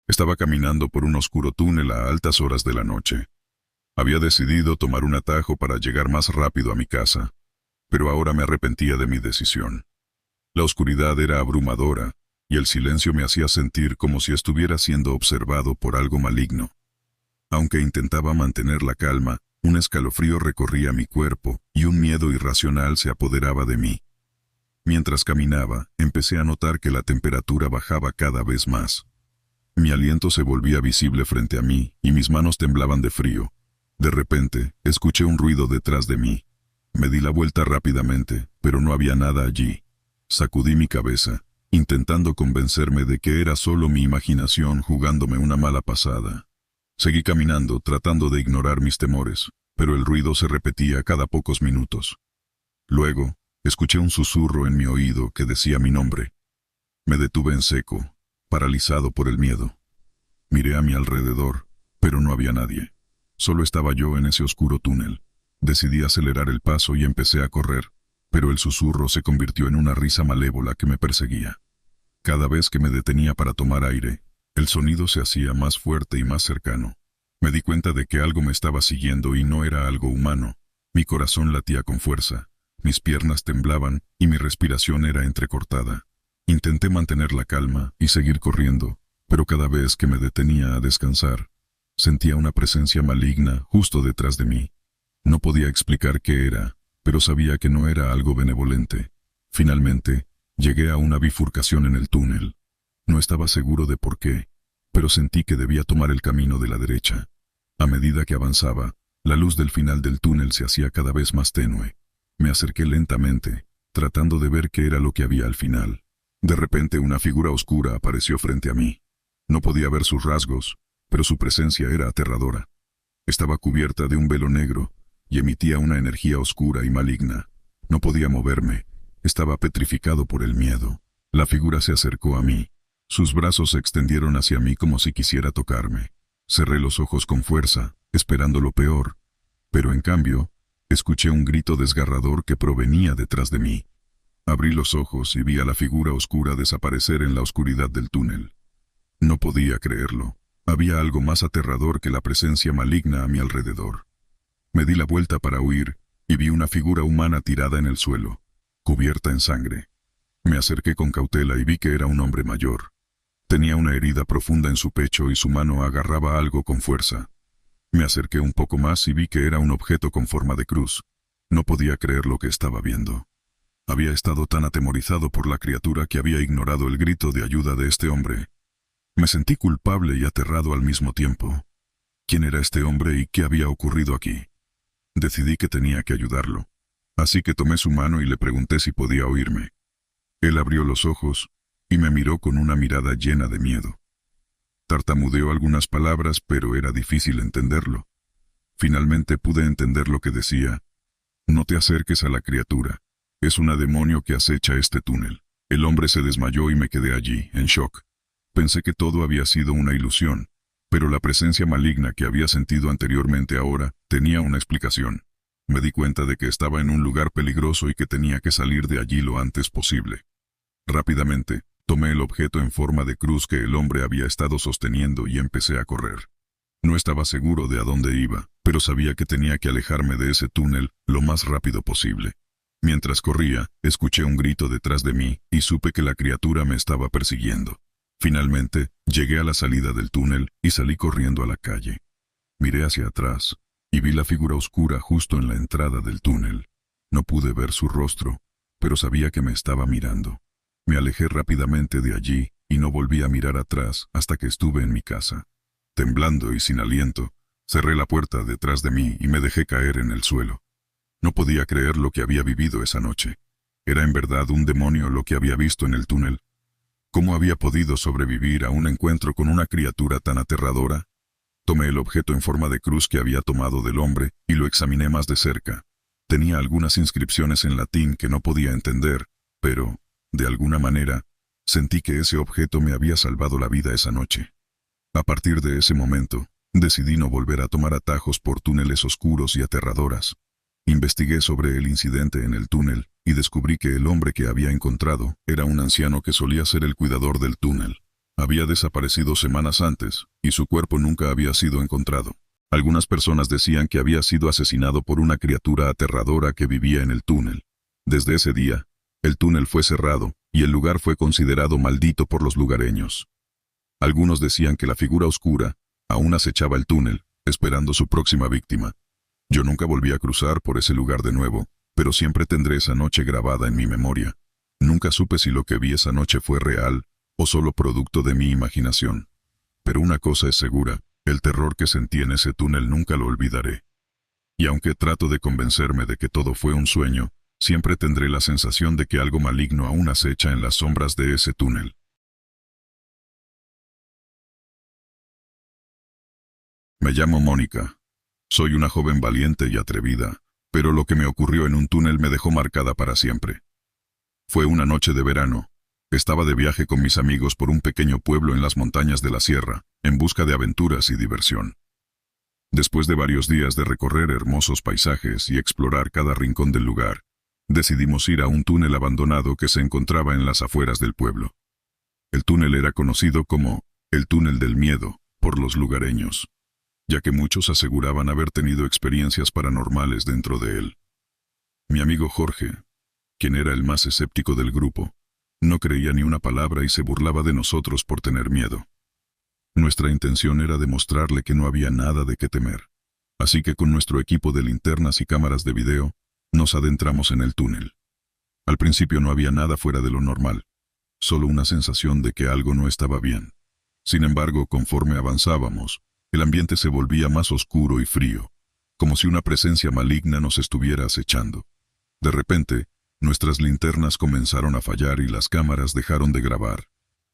Estaba caminando por un oscuro túnel a altas horas de la noche. Había decidido tomar un atajo para llegar más rápido a mi casa, pero ahora me arrepentía de mi decisión. La oscuridad era abrumadora, y el silencio me hacía sentir como si estuviera siendo observado por algo maligno. Aunque intentaba mantener la calma, un escalofrío recorría mi cuerpo y un miedo irracional se apoderaba de mí. Mientras caminaba, empecé a notar que la temperatura bajaba cada vez más. Mi aliento se volvía visible frente a mí y mis manos temblaban de frío. De repente, escuché un ruido detrás de mí. Me di la vuelta rápidamente, pero no había nada allí. Sacudí mi cabeza, intentando convencerme de que era solo mi imaginación jugándome una mala pasada. Seguí caminando, tratando de ignorar mis temores, pero el ruido se repetía cada pocos minutos. Luego, escuché un susurro en mi oído que decía mi nombre. Me detuve en seco, paralizado por el miedo. Miré a mi alrededor, pero no había nadie. Solo estaba yo en ese oscuro túnel. Decidí acelerar el paso y empecé a correr, pero el susurro se convirtió en una risa malévola que me perseguía. Cada vez que me detenía para tomar aire, el sonido se hacía más fuerte y más cercano. Me di cuenta de que algo me estaba siguiendo y no era algo humano. Mi corazón latía con fuerza, mis piernas temblaban y mi respiración era entrecortada. Intenté mantener la calma y seguir corriendo, pero cada vez que me detenía a descansar, sentía una presencia maligna justo detrás de mí. No podía explicar qué era, pero sabía que no era algo benevolente. Finalmente, llegué a una bifurcación en el túnel. No estaba seguro de por qué, pero sentí que debía tomar el camino de la derecha. A medida que avanzaba, la luz del final del túnel se hacía cada vez más tenue. Me acerqué lentamente, tratando de ver qué era lo que había al final. De repente una figura oscura apareció frente a mí. No podía ver sus rasgos, pero su presencia era aterradora. Estaba cubierta de un velo negro y emitía una energía oscura y maligna. No podía moverme, estaba petrificado por el miedo. La figura se acercó a mí. Sus brazos se extendieron hacia mí como si quisiera tocarme. Cerré los ojos con fuerza, esperando lo peor, pero en cambio, escuché un grito desgarrador que provenía detrás de mí. Abrí los ojos y vi a la figura oscura desaparecer en la oscuridad del túnel. No podía creerlo. Había algo más aterrador que la presencia maligna a mi alrededor. Me di la vuelta para huir y vi una figura humana tirada en el suelo, cubierta en sangre. Me acerqué con cautela y vi que era un hombre mayor. Tenía una herida profunda en su pecho y su mano agarraba algo con fuerza. Me acerqué un poco más y vi que era un objeto con forma de cruz. No podía creer lo que estaba viendo. Había estado tan atemorizado por la criatura que había ignorado el grito de ayuda de este hombre. Me sentí culpable y aterrado al mismo tiempo. ¿Quién era este hombre y qué había ocurrido aquí? Decidí que tenía que ayudarlo. Así que tomé su mano y le pregunté si podía oírme. Él abrió los ojos y me miró con una mirada llena de miedo. Tartamudeó algunas palabras, pero era difícil entenderlo. Finalmente pude entender lo que decía. No te acerques a la criatura. Es una demonio que acecha este túnel. El hombre se desmayó y me quedé allí, en shock. Pensé que todo había sido una ilusión, pero la presencia maligna que había sentido anteriormente ahora tenía una explicación. Me di cuenta de que estaba en un lugar peligroso y que tenía que salir de allí lo antes posible. Rápidamente, tomé el objeto en forma de cruz que el hombre había estado sosteniendo y empecé a correr. No estaba seguro de a dónde iba, pero sabía que tenía que alejarme de ese túnel lo más rápido posible. Mientras corría, escuché un grito detrás de mí y supe que la criatura me estaba persiguiendo. Finalmente, llegué a la salida del túnel y salí corriendo a la calle. Miré hacia atrás y vi la figura oscura justo en la entrada del túnel. No pude ver su rostro, pero sabía que me estaba mirando. Me alejé rápidamente de allí y no volví a mirar atrás hasta que estuve en mi casa. Temblando y sin aliento, cerré la puerta detrás de mí y me dejé caer en el suelo. No podía creer lo que había vivido esa noche. ¿Era en verdad un demonio lo que había visto en el túnel? ¿Cómo había podido sobrevivir a un encuentro con una criatura tan aterradora? Tomé el objeto en forma de cruz que había tomado del hombre y lo examiné más de cerca. Tenía algunas inscripciones en latín que no podía entender, pero, de alguna manera, sentí que ese objeto me había salvado la vida esa noche. A partir de ese momento, decidí no volver a tomar atajos por túneles oscuros y aterradoras. Investigué sobre el incidente en el túnel y descubrí que el hombre que había encontrado era un anciano que solía ser el cuidador del túnel. Había desaparecido semanas antes, y su cuerpo nunca había sido encontrado. Algunas personas decían que había sido asesinado por una criatura aterradora que vivía en el túnel. Desde ese día, el túnel fue cerrado, y el lugar fue considerado maldito por los lugareños. Algunos decían que la figura oscura aún acechaba el túnel, esperando su próxima víctima. Yo nunca volví a cruzar por ese lugar de nuevo, pero siempre tendré esa noche grabada en mi memoria. Nunca supe si lo que vi esa noche fue real o solo producto de mi imaginación. Pero una cosa es segura, el terror que sentí en ese túnel nunca lo olvidaré. Y aunque trato de convencerme de que todo fue un sueño, siempre tendré la sensación de que algo maligno aún acecha en las sombras de ese túnel. Me llamo Mónica. Soy una joven valiente y atrevida, pero lo que me ocurrió en un túnel me dejó marcada para siempre. Fue una noche de verano. Estaba de viaje con mis amigos por un pequeño pueblo en las montañas de la sierra, en busca de aventuras y diversión. Después de varios días de recorrer hermosos paisajes y explorar cada rincón del lugar, decidimos ir a un túnel abandonado que se encontraba en las afueras del pueblo. El túnel era conocido como el túnel del miedo por los lugareños, ya que muchos aseguraban haber tenido experiencias paranormales dentro de él. Mi amigo Jorge, quien era el más escéptico del grupo, no creía ni una palabra y se burlaba de nosotros por tener miedo. Nuestra intención era demostrarle que no había nada de qué temer. Así que con nuestro equipo de linternas y cámaras de video, nos adentramos en el túnel. Al principio no había nada fuera de lo normal, solo una sensación de que algo no estaba bien. Sin embargo, conforme avanzábamos, el ambiente se volvía más oscuro y frío, como si una presencia maligna nos estuviera acechando. De repente, nuestras linternas comenzaron a fallar y las cámaras dejaron de grabar.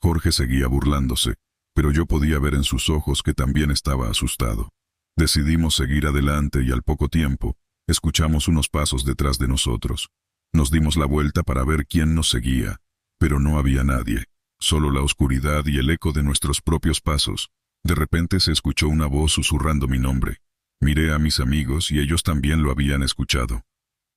Jorge seguía burlándose, pero yo podía ver en sus ojos que también estaba asustado. Decidimos seguir adelante y al poco tiempo, escuchamos unos pasos detrás de nosotros. Nos dimos la vuelta para ver quién nos seguía, pero no había nadie, solo la oscuridad y el eco de nuestros propios pasos. De repente se escuchó una voz susurrando mi nombre. Miré a mis amigos y ellos también lo habían escuchado.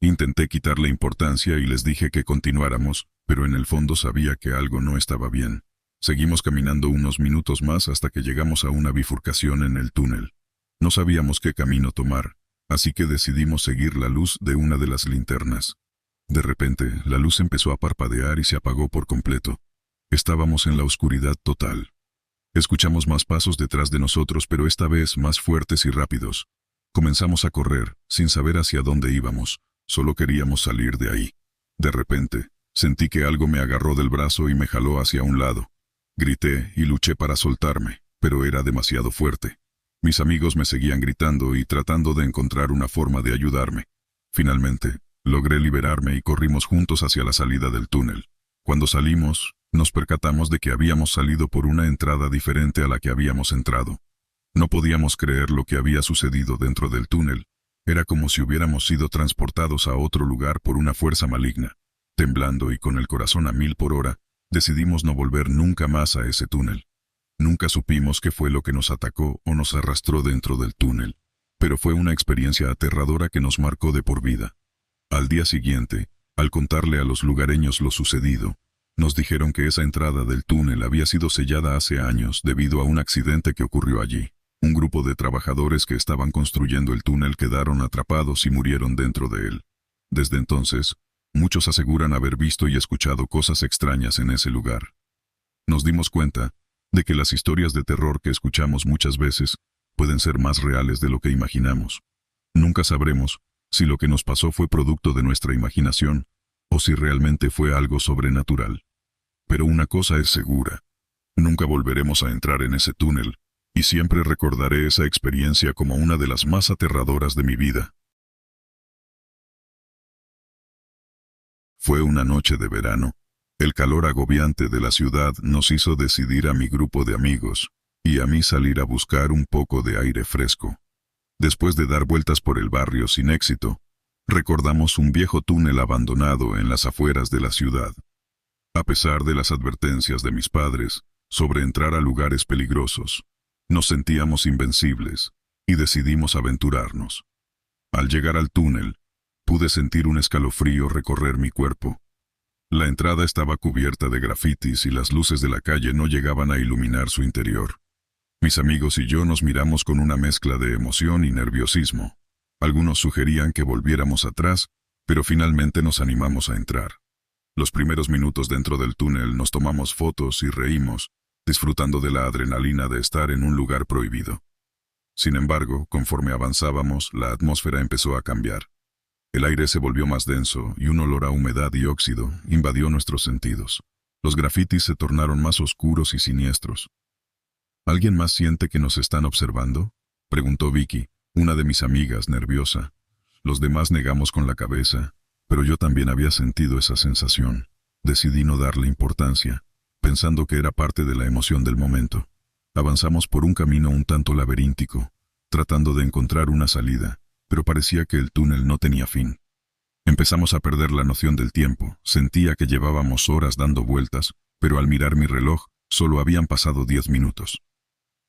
Intenté quitarle importancia y les dije que continuáramos, pero en el fondo sabía que algo no estaba bien. Seguimos caminando unos minutos más hasta que llegamos a una bifurcación en el túnel. No sabíamos qué camino tomar, así que decidimos seguir la luz de una de las linternas. De repente, la luz empezó a parpadear y se apagó por completo. Estábamos en la oscuridad total. Escuchamos más pasos detrás de nosotros, pero esta vez más fuertes y rápidos. Comenzamos a correr, sin saber hacia dónde íbamos. Solo queríamos salir de ahí. De repente, sentí que algo me agarró del brazo y me jaló hacia un lado. Grité y luché para soltarme, pero era demasiado fuerte. Mis amigos me seguían gritando y tratando de encontrar una forma de ayudarme. Finalmente, logré liberarme y corrimos juntos hacia la salida del túnel. Cuando salimos, nos percatamos de que habíamos salido por una entrada diferente a la que habíamos entrado. No podíamos creer lo que había sucedido dentro del túnel. Era como si hubiéramos sido transportados a otro lugar por una fuerza maligna. Temblando y con el corazón a 1000 por hora, decidimos no volver nunca más a ese túnel. Nunca supimos qué fue lo que nos atacó o nos arrastró dentro del túnel, pero fue una experiencia aterradora que nos marcó de por vida. Al día siguiente, al contarle a los lugareños lo sucedido, nos dijeron que esa entrada del túnel había sido sellada hace años debido a un accidente que ocurrió allí. Un grupo de trabajadores que estaban construyendo el túnel quedaron atrapados y murieron dentro de él. Desde entonces, muchos aseguran haber visto y escuchado cosas extrañas en ese lugar. Nos dimos cuenta de que las historias de terror que escuchamos muchas veces pueden ser más reales de lo que imaginamos. Nunca sabremos si lo que nos pasó fue producto de nuestra imaginación o si realmente fue algo sobrenatural. Pero una cosa es segura: nunca volveremos a entrar en ese túnel. Y siempre recordaré esa experiencia como una de las más aterradoras de mi vida. Fue una noche de verano. El calor agobiante de la ciudad nos hizo decidir a mi grupo de amigos y a mí salir a buscar un poco de aire fresco. Después de dar vueltas por el barrio sin éxito, recordamos un viejo túnel abandonado en las afueras de la ciudad. A pesar de las advertencias de mis padres sobre entrar a lugares peligrosos, nos sentíamos invencibles y decidimos aventurarnos. Al llegar al túnel, pude sentir un escalofrío recorrer mi cuerpo. La entrada estaba cubierta de grafitis y las luces de la calle no llegaban a iluminar su interior. Mis amigos y yo nos miramos con una mezcla de emoción y nerviosismo. Algunos sugerían que volviéramos atrás, pero finalmente nos animamos a entrar. Los primeros minutos dentro del túnel nos tomamos fotos y reímos, disfrutando de la adrenalina de estar en un lugar prohibido. Sin embargo, conforme avanzábamos, la atmósfera empezó a cambiar. El aire se volvió más denso y un olor a humedad y óxido invadió nuestros sentidos. Los grafitis se tornaron más oscuros y siniestros. ¿Alguien más siente que nos están observando?, preguntó Vicky, una de mis amigas, nerviosa. Los demás negamos con la cabeza, pero yo también había sentido esa sensación. Decidí no darle importancia, pensando que era parte de la emoción del momento. Avanzamos por un camino un tanto laberíntico, tratando de encontrar una salida, pero parecía que el túnel no tenía fin. Empezamos a perder la noción del tiempo. Sentía que llevábamos horas dando vueltas, pero al mirar mi reloj, solo habían pasado 10 minutos.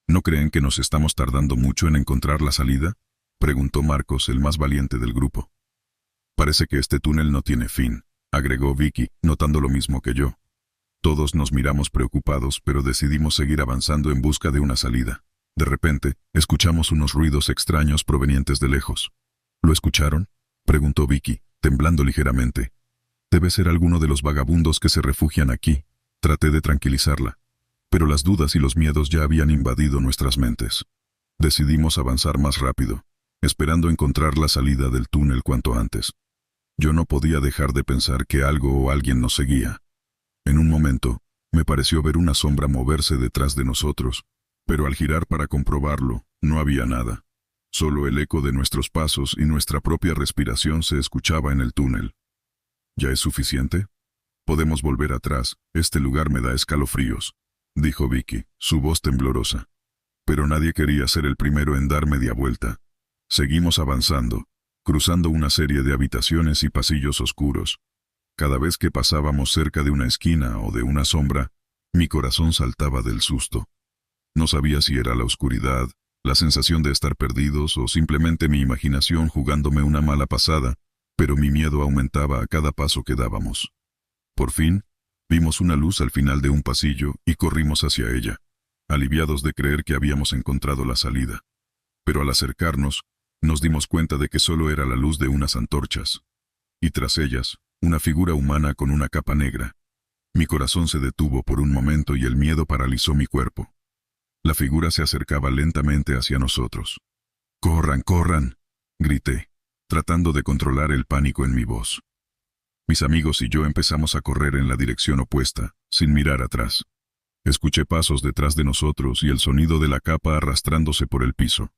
¿No creen que nos estamos tardando mucho en encontrar la salida?, preguntó Marcos, el más valiente del grupo. Parece que este túnel no tiene fin, agregó Vicky, notando lo mismo que yo. Todos nos miramos preocupados, pero decidimos seguir avanzando en busca de una salida. De repente, escuchamos unos ruidos extraños provenientes de lejos. ¿Lo escucharon?, preguntó Vicky, temblando ligeramente. Debe ser alguno de los vagabundos que se refugian aquí. Traté de tranquilizarla, pero las dudas y los miedos ya habían invadido nuestras mentes. Decidimos avanzar más rápido, esperando encontrar la salida del túnel cuanto antes. Yo no podía dejar de pensar que algo o alguien nos seguía. En un momento, me pareció ver una sombra moverse detrás de nosotros, pero al girar para comprobarlo, no había nada. Solo el eco de nuestros pasos y nuestra propia respiración se escuchaba en el túnel. ¿Ya es suficiente? Podemos volver atrás, este lugar me da escalofríos, dijo Vicky, su voz temblorosa. Pero nadie quería ser el primero en dar media vuelta. Seguimos avanzando, cruzando una serie de habitaciones y pasillos oscuros. Cada vez que pasábamos cerca de una esquina o de una sombra, mi corazón saltaba del susto. No sabía si era la oscuridad, la sensación de estar perdidos o simplemente mi imaginación jugándome una mala pasada, pero mi miedo aumentaba a cada paso que dábamos. Por fin, vimos una luz al final de un pasillo y corrimos hacia ella, aliviados de creer que habíamos encontrado la salida. Pero al acercarnos, nos dimos cuenta de que solo era la luz de unas antorchas. Y tras ellas, una figura humana con una capa negra. Mi corazón se detuvo por un momento y el miedo paralizó mi cuerpo. La figura se acercaba lentamente hacia nosotros. ¡Corran, corran!, grité, tratando de controlar el pánico en mi voz. Mis amigos y yo empezamos a correr en la dirección opuesta, sin mirar atrás. Escuché pasos detrás de nosotros y el sonido de la capa arrastrándose por el piso.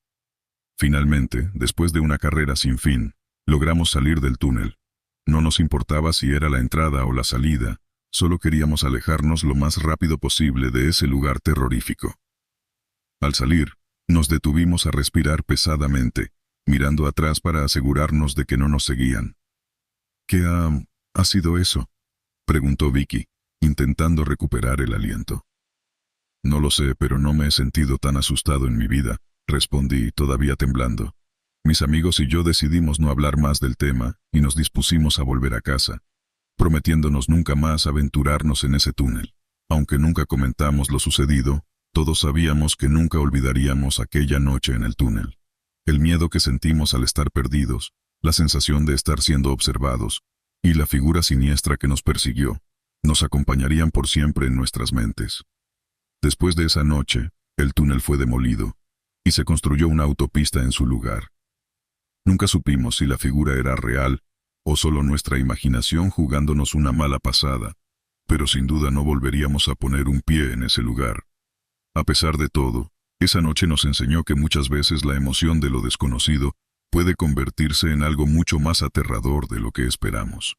Finalmente, después de una carrera sin fin, logramos salir del túnel. No nos importaba si era la entrada o la salida, solo queríamos alejarnos lo más rápido posible de ese lugar terrorífico. Al salir, nos detuvimos a respirar pesadamente, mirando atrás para asegurarnos de que no nos seguían. ¿Qué ha sido eso?, preguntó Vicky, intentando recuperar el aliento. No lo sé, pero no me he sentido tan asustado en mi vida, respondí, todavía temblando. Mis amigos y yo decidimos no hablar más del tema y nos dispusimos a volver a casa, prometiéndonos nunca más aventurarnos en ese túnel. Aunque nunca comentamos lo sucedido, todos sabíamos que nunca olvidaríamos aquella noche en el túnel. El miedo que sentimos al estar perdidos, la sensación de estar siendo observados, y la figura siniestra que nos persiguió, nos acompañarían por siempre en nuestras mentes. Después de esa noche, el túnel fue demolido, y se construyó una autopista en su lugar. Nunca supimos si la figura era real, o solo nuestra imaginación jugándonos una mala pasada, pero sin duda no volveríamos a poner un pie en ese lugar. A pesar de todo, esa noche nos enseñó que muchas veces la emoción de lo desconocido puede convertirse en algo mucho más aterrador de lo que esperamos.